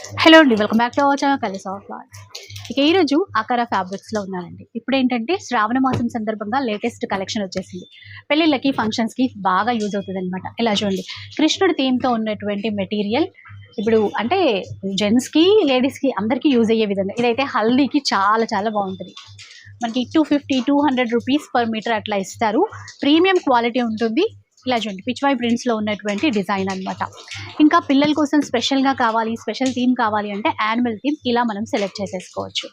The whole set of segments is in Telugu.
హలో అండి, welcome back to our channel కలిసి ఆఫ్ లాట్. ఇక ఈరోజు ఆకార ఫ్యాబ్రిక్స్లో ఉన్నానండి. ఇప్పుడు ఏంటంటే శ్రావణ మాసం సందర్భంగా లేటెస్ట్ కలెక్షన్ వచ్చేసింది. పెళ్ళిళ్ళకి ఫంక్షన్స్కి బాగా యూజ్ అవుతుంది అనమాట. ఇలా చూడండి, కృష్ణుడి థీమ్తో ఉన్నటువంటి మెటీరియల్ ఇప్పుడు అంటే జెంట్స్కి లేడీస్కి అందరికీ యూజ్ అయ్యే విధంగా ఇదైతే హల్దీకి చాలా చాలా బాగుంటుంది. మనకి 250-200 రూపీస్ పర్ మీటర్ అట్లా ఇస్తారు. ప్రీమియం క్వాలిటీ ఉంటుంది. ఇలా చూడండి, పిచ్వాయ్ ప్రింట్స్లో ఉన్నటువంటి డిజైన్ అనమాట. ఇంకా పిల్లల కోసం స్పెషల్గా కావాలి, స్పెషల్ థీమ్ కావాలి అంటే యానిమల్ థీమ్ ఇలా మనం సెలెక్ట్ చేసేసుకోవచ్చు.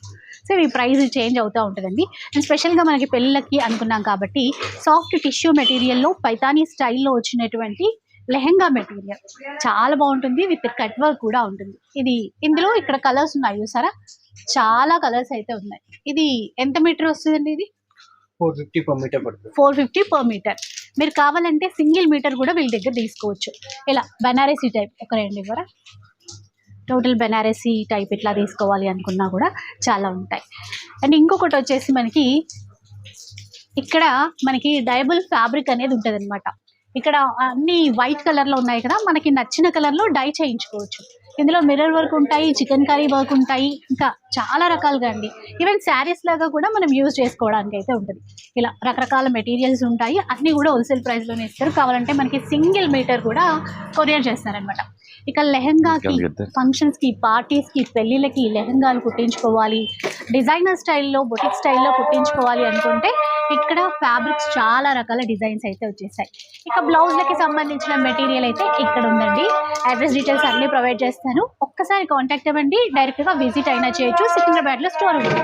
సో ఈ ప్రైస్ చేంజ్ అవుతూ ఉంటుందండి. అండ్ స్పెషల్గా మనకి పెళ్ళిళ్ళకి అనుకున్నాం కాబట్టి సాఫ్ట్ టిష్యూ మెటీరియల్లో పైతానీ స్టైల్లో వచ్చినటువంటి లెహెంగా మెటీరియల్ చాలా బాగుంటుంది. విత్ కట్ వర్క్ కూడా ఉంటుంది. ఇందులో ఇక్కడ కలర్స్ ఉన్నాయి చూసారా, చాలా కలర్స్ అయితే ఉన్నాయి. ఇది ఎంత మీటర్ వస్తుందండి? ఇది 450 per meter పడుతుంది. 450 per మీటర్. మీరు కావాలంటే సింగిల్ మీటర్ కూడా వీళ్ళ దగ్గర తీసుకోవచ్చు. ఇలా బెనారసీ టైప్ ఒక రెండు ఇవ్వరా, టోటల్ బెనారసీ టైప్ ఇట్లా తీసుకోవాలి అనుకున్నా కూడా చాలా ఉంటాయి. అండ్ ఇంకొకటి వచ్చేసి ఇక్కడ మనకి డయబుల్ ఫ్యాబ్రిక్ అనేది ఉంటుంది అనమాట. ఇక్కడ అన్ని వైట్ కలర్లో ఉన్నాయి కదా, మనకి నచ్చిన కలర్లో డై చేయించుకోవచ్చు. ఇందులో మిర్రర్ వర్క్ ఉంటాయి, చికెన్ కర్రీ వర్క్ ఉంటాయి, ఇంకా చాలా రకాలుగా అండి. ఈవెన్ శారీస్ లాగా కూడా మనం యూజ్ చేసుకోవడానికి అయితే ఉంటుంది. ఇలా రకరకాల మెటీరియల్స్ ఉంటాయి. అన్నీ కూడా హోల్సేల్ ప్రైస్లోనే ఇస్తారు. కావాలంటే మనకి సింగిల్ మీటర్ కూడా కొరియర్ చేస్తారనమాట. ఇక లెహెంగాకి, ఫంక్షన్స్కి, పార్టీస్కి, పెళ్ళిళ్ళకి లెహెంగాలు కుట్టించుకోవాలి, డిజైనర్ స్టైల్లో, బొటిక్ స్టైల్లో కుట్టించుకోవాలి అనుకుంటే ఇక్కడ ఫ్యాబ్రిక్స్ చాలా రకాల డిజైన్స్ అయితే వచ్చేసాయి. ఇక బ్లౌజ్లకి సంబంధించిన మెటీరియల్ అయితే ఇక్కడ ఉందండి. అడ్రస్ డీటెయిల్స్ అన్నీ ప్రొవైడ్ చేస్తాను. ఒక్కసారి కాంటాక్ట్ అవ్వండి, డైరెక్ట్గా విజిట్ అయినా చేయొచ్చు. సికింద్రాబాద్లో స్టోర్ ఉంది.